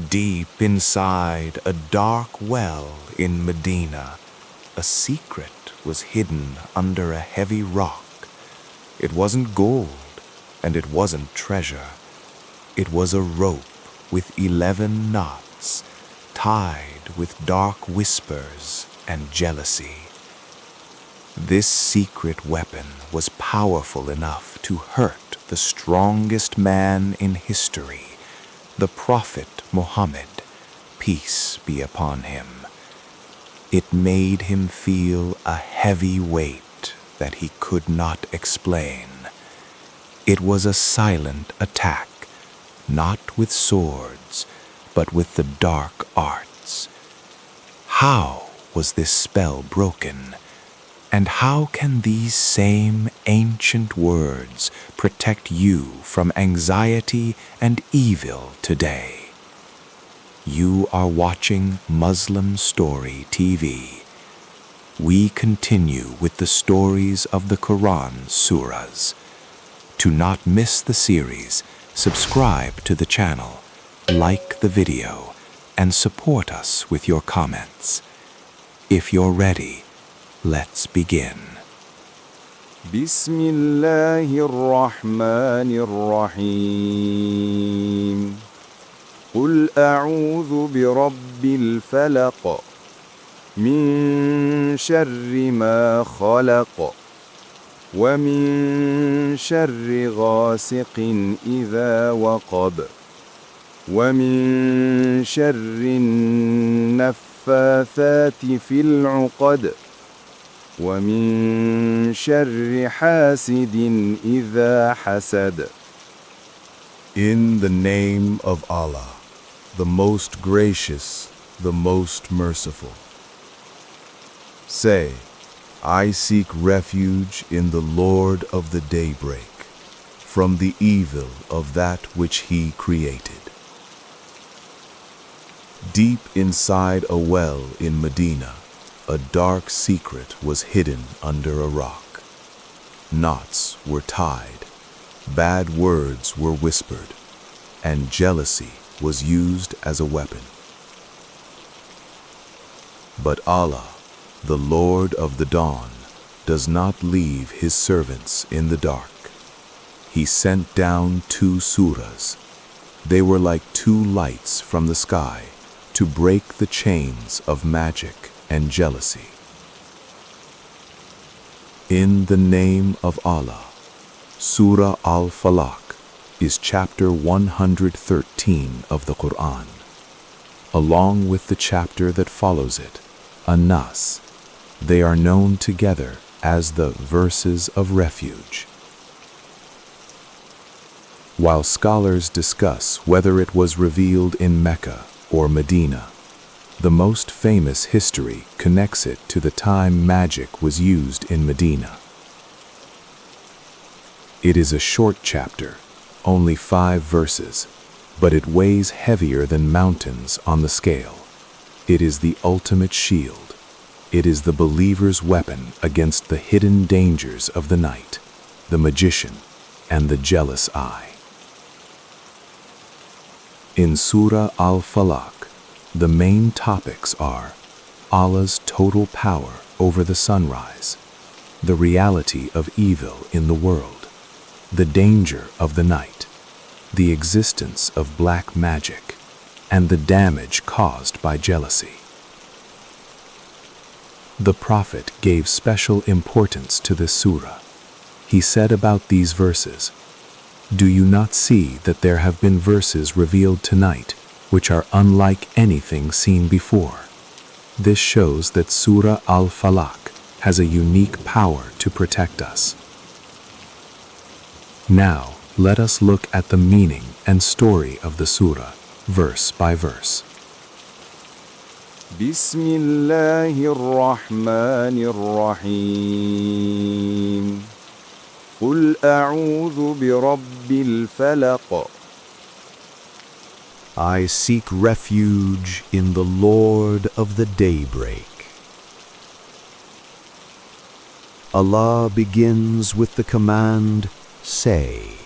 Deep inside a dark well in Medina, a secret was hidden under a heavy rock. It wasn't gold, and it wasn't treasure. It was a rope with 11 knots, tied with dark whispers and jealousy. This secret weapon was powerful enough to hurt the strongest man in history, the Prophet Muhammad, peace be upon him. It made him feel a heavy weight that he could not explain. It was a silent attack, not with swords, but with the dark arts. How was this spell broken? And how can these same ancient words protect you from anxiety and evil today? You are watching Muslim Story TV. We continue with the stories of the Qur'an surahs. To not miss the series, subscribe to the channel, like the video, and support us with your comments. If you're ready, let's begin. Bismillahir-Rahmanir-Rahim. قل أعوذ برب الفلق من شر ما خلق ومن شر غاسق إذا وقب ومن شر النفاثات في العقد ومن شر حاسد إذا حسد. In the name of Allah, the most gracious, the most merciful. Say, I seek refuge in the Lord of the daybreak, from the evil of that which He created. Deep inside a well in Medina, a dark secret was hidden under a rock. Knots were tied, bad words were whispered, and jealousy was used as a weapon. But Allah, the Lord of the dawn, does not leave His servants in the dark. He sent down 2 surahs. They were like 2 lights from the sky to break the chains of magic and jealousy. In the name of Allah, Surah Al-Falaq is chapter 113 of the Qur'an, along with the chapter that follows it, An-Nas. They are known together as the verses of refuge. While scholars discuss whether it was revealed in Mecca or Medina, the most famous history connects it to the time magic was used in Medina. It is a short chapter, only 5 verses, but it weighs heavier than mountains on the scale. It is the ultimate shield. It is the believer's weapon against the hidden dangers of the night, the magician, and the jealous eye. In Surah Al-Falaq, the main topics are Allah's total power over the sunrise, the reality of evil in the world, the danger of the night, the existence of black magic, and the damage caused by jealousy. The Prophet gave special importance to this surah. He said about these verses, "Do you not see that there have been verses revealed tonight which are unlike anything seen before?" This shows that Surah Al-Falaq has a unique power to protect us. Now, let us look at the meaning and story of the surah, verse by verse. Bismillahir-Rahmanir-Rahim. قل أعوذ برب الفلق. I seek refuge in the Lord of the daybreak. Allah begins with the command, say.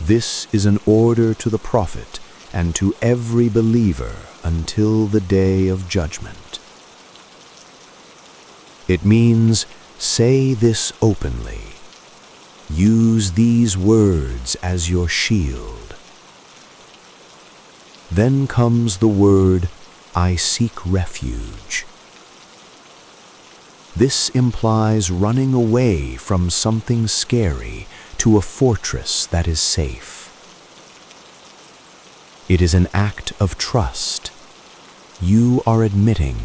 This is an order to the Prophet and to every believer until the day of judgment. It means, say this openly. Use these words as your shield. Then comes the word, I seek refuge. This implies running away from something scary to a fortress that is safe. It is an act of trust. You are admitting,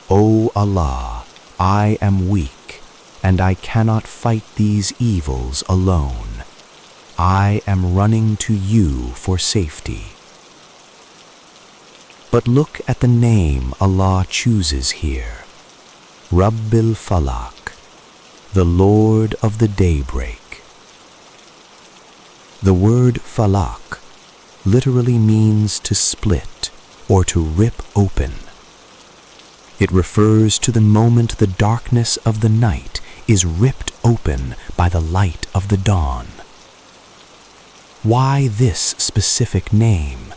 O Allah, I am weak, and I cannot fight these evils alone. I am running to you for safety. But look at the name Allah chooses here. Rabbil Falaq, the Lord of the daybreak. The word Falaq literally means to split or to rip open. It refers to the moment the darkness of the night is ripped open by the light of the dawn. Why this specific name?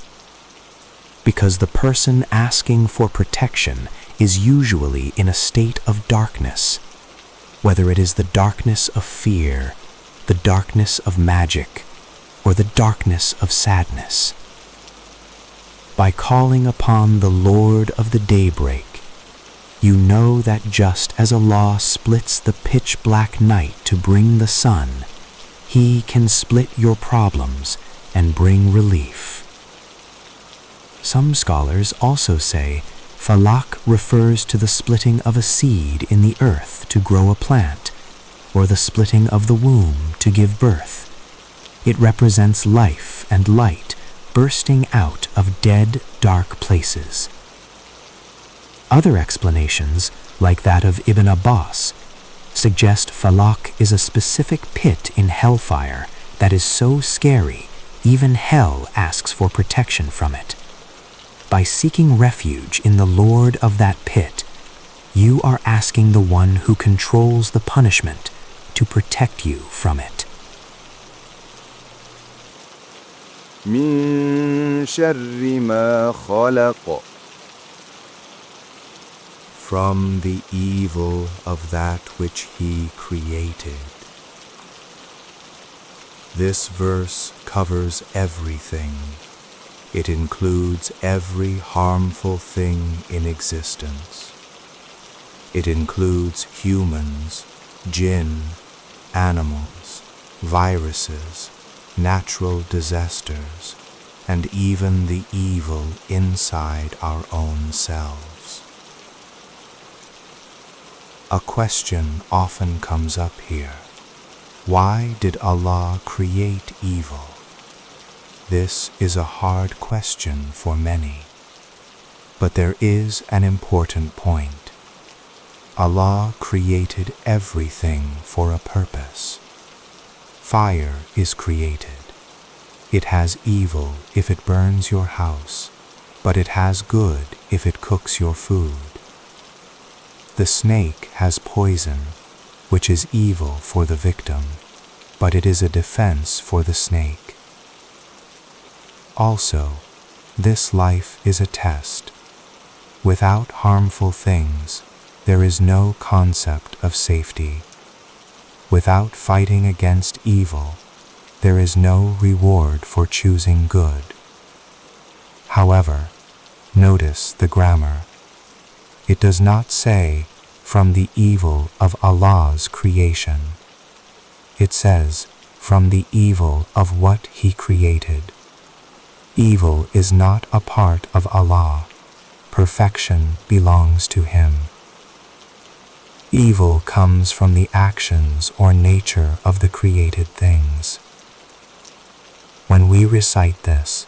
Because the person asking for protection is usually in a state of darkness, whether it is the darkness of fear, the darkness of magic, or the darkness of sadness. By calling upon the Lord of the daybreak, you know that just as Allah splits the pitch-black night to bring the sun, He can split your problems and bring relief. Some scholars also say Falaq refers to the splitting of a seed in the earth to grow a plant, or the splitting of the womb to give birth. It represents life and light bursting out of dead, dark places. Other explanations, like that of Ibn Abbas, suggest Falaq is a specific pit in hellfire that is so scary, even hell asks for protection from it. By seeking refuge in the Lord of that pit, you are asking the one who controls the punishment to protect you from it. من شر ما خلق. From the evil of that which He created. This verse covers everything. It includes every harmful thing in existence. It includes humans, jinn, animals, viruses, natural disasters, and even the evil inside our own selves. A question often comes up here. Why did Allah create evil? This is a hard question for many. But there is an important point. Allah created everything for a purpose. Fire is created. It has evil if it burns your house, but it has good if it cooks your food. The snake has poison, which is evil for the victim, but it is a defense for the snake. Also, this life is a test. Without harmful things, there is no concept of safety. Without fighting against evil, there is no reward for choosing good. However, notice the grammar. It does not say, from the evil of Allah's creation. It says, from the evil of what He created. Evil is not a part of Allah. Perfection belongs to Him. Evil comes from the actions or nature of the created things. When we recite this,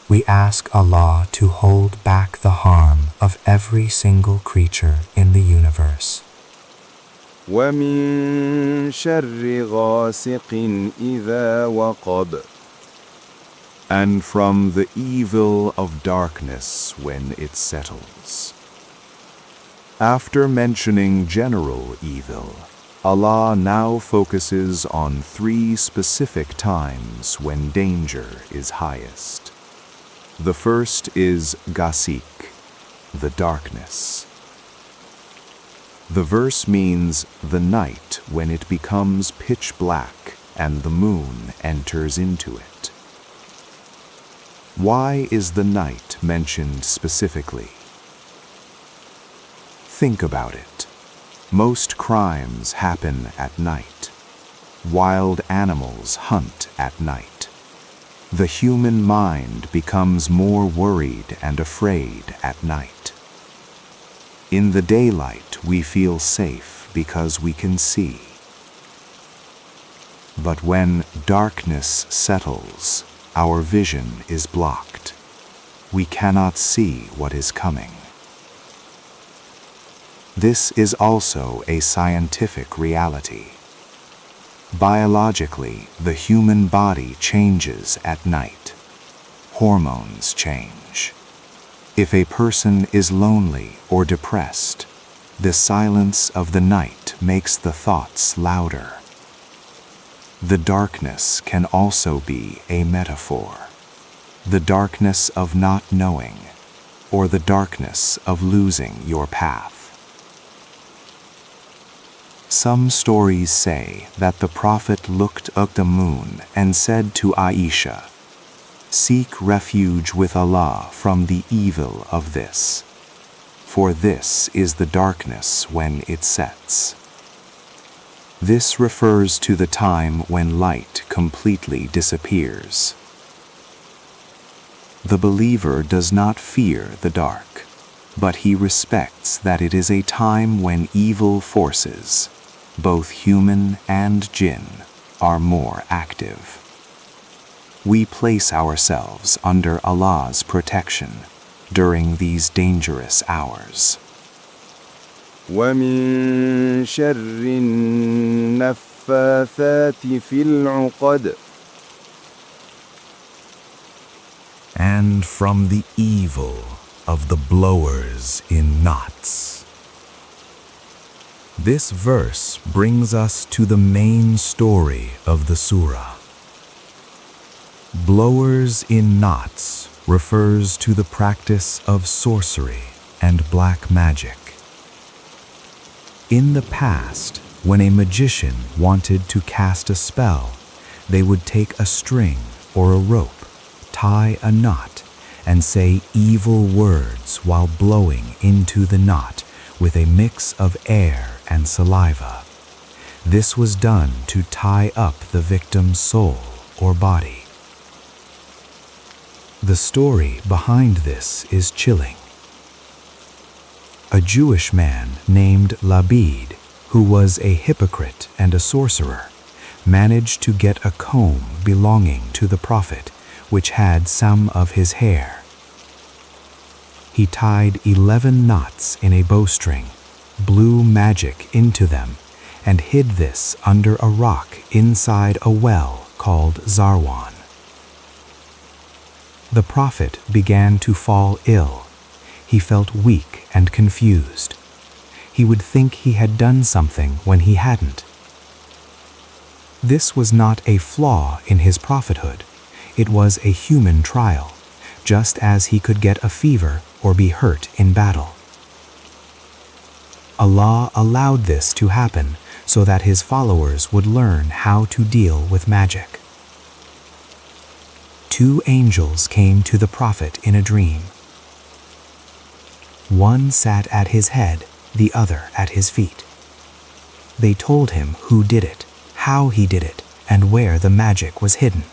we ask Allah to hold back the harm of every single creature in the universe. ومن شر غاسق إذا وقب. And from the evil of darkness when it settles. After mentioning general evil, Allah now focuses on 3 specific times when danger is highest. The first is Gasik, the darkness. The verse means the night when it becomes pitch black and the moon enters into it. Why is the night mentioned specifically? Think about it. Most crimes happen at night. Wild animals hunt at night. The human mind becomes more worried and afraid at night. In the daylight, we feel safe because we can see. But when darkness settles, our vision is blocked. We cannot see what is coming. This is also a scientific reality. Biologically, the human body changes at night. Hormones change. If a person is lonely or depressed, the silence of the night makes the thoughts louder. The darkness can also be a metaphor. The darkness of not knowing, or the darkness of losing your path. Some stories say that the Prophet looked at the moon and said to Aisha, "Seek refuge with Allah from the evil of this, for this is the darkness when it sets." This refers to the time when light completely disappears. The believer does not fear the dark, but he respects that it is a time when evil forces, both human and jinn, are more active. We place ourselves under Allah's protection during these dangerous hours. ومن شر النفاثات في العقد. And from the evil of the blowers in knots. This verse brings us to the main story of the surah. Blowers in knots refers to the practice of sorcery and black magic. In the past, when a magician wanted to cast a spell, they would take a string or a rope, tie a knot, and say evil words while blowing into the knot with a mix of air and saliva. This was done to tie up the victim's soul or body. The story behind this is chilling. A Jewish man named Labid, who was a hypocrite and a sorcerer, managed to get a comb belonging to the Prophet, which had some of his hair. He tied 11 knots in a bowstring, blew magic into them, and hid this under a rock inside a well called Zarwan. The Prophet began to fall ill. He felt weak and confused. He would think he had done something when he hadn't. This was not a flaw in his prophethood. It was a human trial, just as he could get a fever or be hurt in battle. Allah allowed this to happen so that his followers would learn how to deal with magic. 2 angels came to the Prophet in a dream. One sat at his head, the other at his feet. They told him who did it, how he did it, and where the magic was hidden.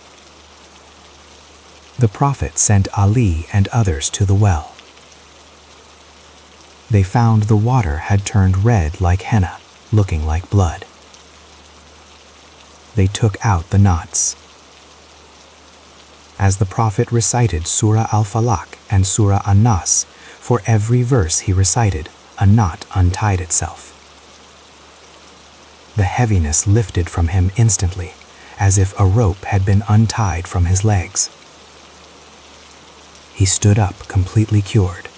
The Prophet sent Ali and others to the well. They found the water had turned red like henna, looking like blood. They took out the knots. As the Prophet recited Surah Al-Falaq and Surah An-Nas, for every verse he recited, a knot untied itself. The heaviness lifted from him instantly, as if a rope had been untied from his legs. He stood up completely cured.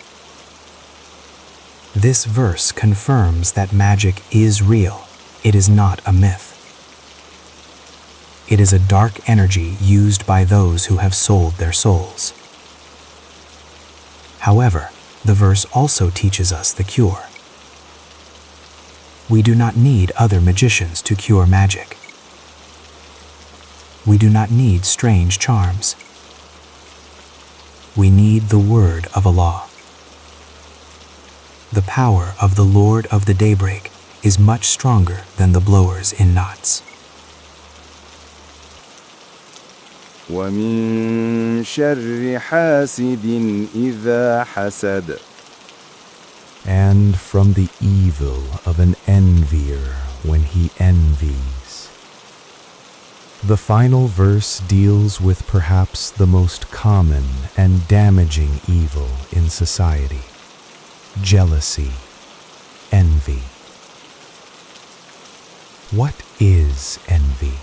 This verse confirms that magic is real. It is not a myth. It is a dark energy used by those who have sold their souls. However, the verse also teaches us the cure. We do not need other magicians to cure magic. We do not need strange charms. We need the word of Allah. The power of the Lord of the Daybreak is much stronger than the blowers in knots. ومن شر حاسد إذا حسد. And from the evil of an envier when he envies. The final verse deals with perhaps the most common and damaging evil in society: jealousy, envy. What is envy?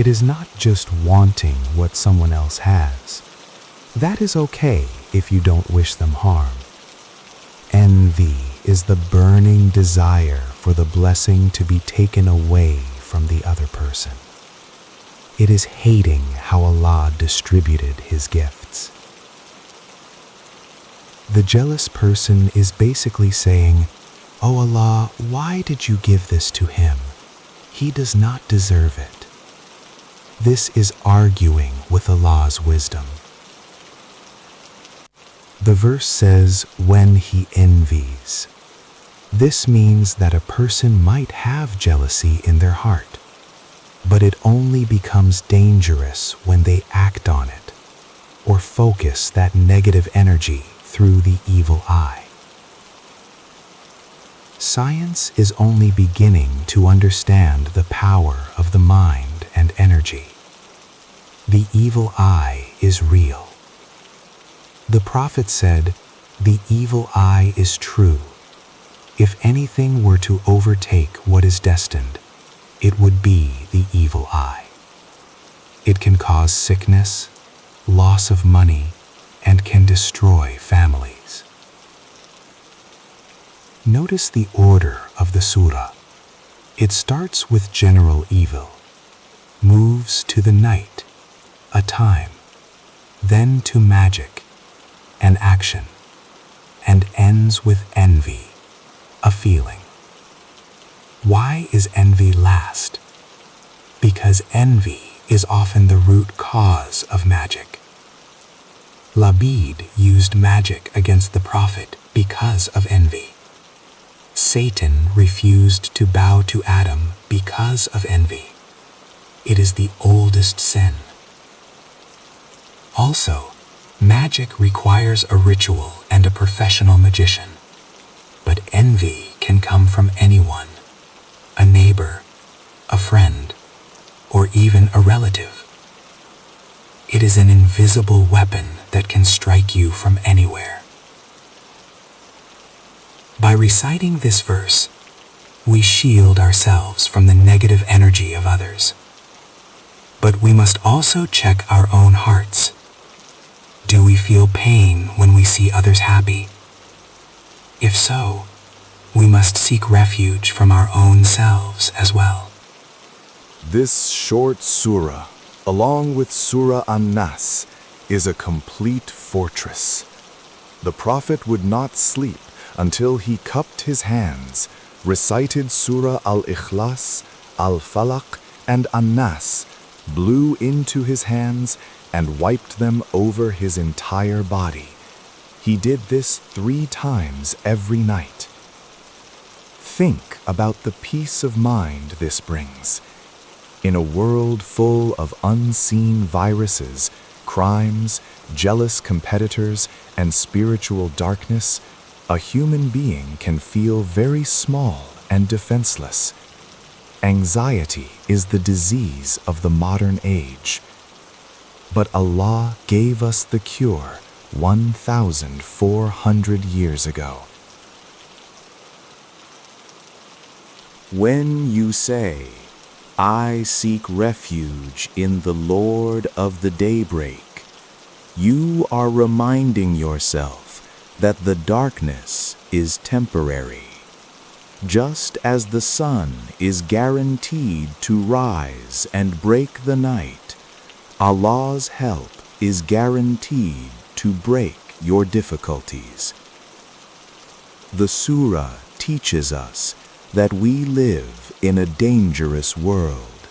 It is not just wanting what someone else has. That is okay if you don't wish them harm. Envy is the burning desire for the blessing to be taken away from the other person. It is hating how Allah distributed His gifts. The jealous person is basically saying, "Oh Allah, why did you give this to him? He does not deserve it." This is arguing with Allah's wisdom. The verse says, "when he envies." This means that a person might have jealousy in their heart, but it only becomes dangerous when they act on it or focus that negative energy through the evil eye. Science is only beginning to understand the power of the mind and energy. The evil eye is real. The Prophet said, "The evil eye is true. If anything were to overtake what is destined, it would be the evil eye. It can cause sickness, loss of money, and can destroy families." Notice the order of the surah. It starts with general evil, moves to the night, a time, then to magic, an action, and ends with envy, a feeling. Why is envy last? Because envy is often the root cause of magic. Labid used magic against the Prophet because of envy. Satan refused to bow to Adam because of envy. It is the oldest sin. Also, magic requires a ritual and a professional magician. But envy can come from anyone, a neighbor, a friend, or even a relative. It is an invisible weapon that can strike you from anywhere. By reciting this verse, we shield ourselves from the negative energy of others. But we must also check our own hearts. Do we feel pain when we see others happy? If so, we must seek refuge from our own selves as well. This short surah, along with Surah An-Nas, is a complete fortress. The Prophet would not sleep until he cupped his hands, recited Surah Al-Ikhlas, Al-Falaq, and An-Nas, blew into his hands, and wiped them over his entire body. He did this 3 times every night. Think about the peace of mind this brings. In a world full of unseen viruses, crimes, jealous competitors, and spiritual darkness, a human being can feel very small and defenseless. Anxiety is the disease of the modern age. But Allah gave us the cure 1,400 years ago. When you say, "I seek refuge in the Lord of the Daybreak," you are reminding yourself that the darkness is temporary. Just as the sun is guaranteed to rise and break the night, Allah's help is guaranteed to break your difficulties. The surah teaches us that we live in a dangerous world.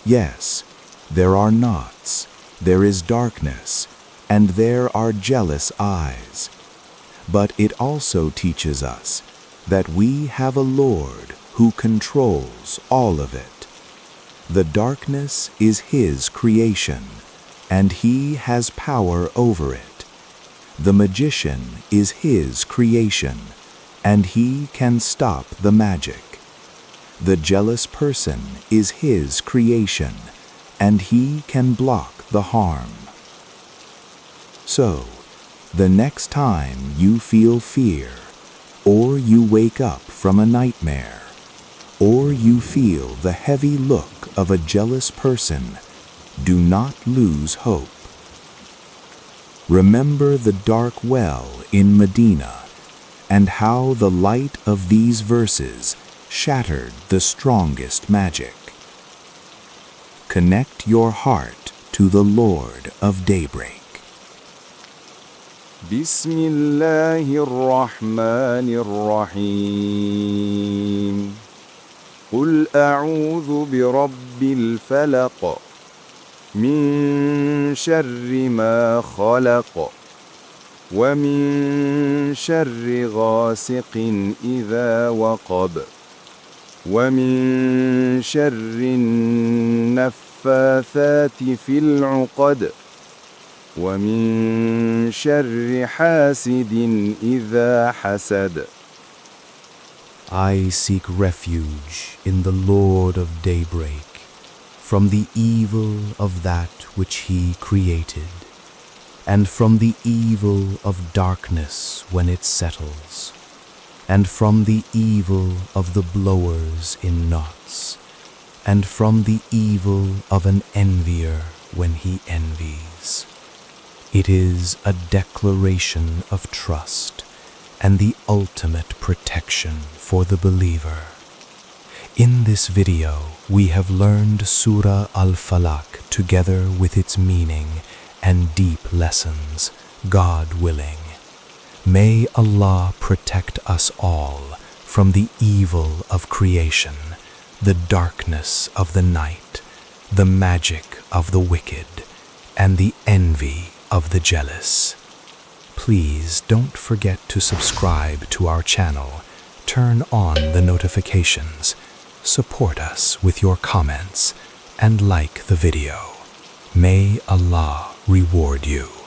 Yes, there are knots, there is darkness, and there are jealous eyes. But it also teaches us that we have a Lord who controls all of it. The darkness is His creation, and He has power over it. The magician is His creation, and he can stop the magic. The jealous person is His creation, and He can block the harm. So, the next time you feel fear, or you wake up from a nightmare, or you feel the heavy look of a jealous person, do not lose hope. Remember the dark well in Medina and how the light of these verses shattered the strongest magic. Connect your heart to the Lord of Daybreak. بسم الله الرحمن الرحيم قل أعوذ برب الفلق من شر ما خلق ومن شر غاسق إذا وقب ومن شر النفاثات في العقد ومن شر حاسد إذا حسد. I seek refuge in the Lord of Daybreak from the evil of that which He created, and from the evil of darkness when it settles, and from the evil of the blowers in knots, and from the evil of an envier when he envies. It is a declaration of trust and the ultimate protection for the believer. In this video, we have learned Surah Al-Falaq together with its meaning and deep lessons, God willing. May Allah protect us all from the evil of creation, the darkness of the night, the magic of the wicked, and the envy of the jealous. Please don't forget to subscribe to our channel, turn on the notifications, support us with your comments, and like the video. May Allah reward you.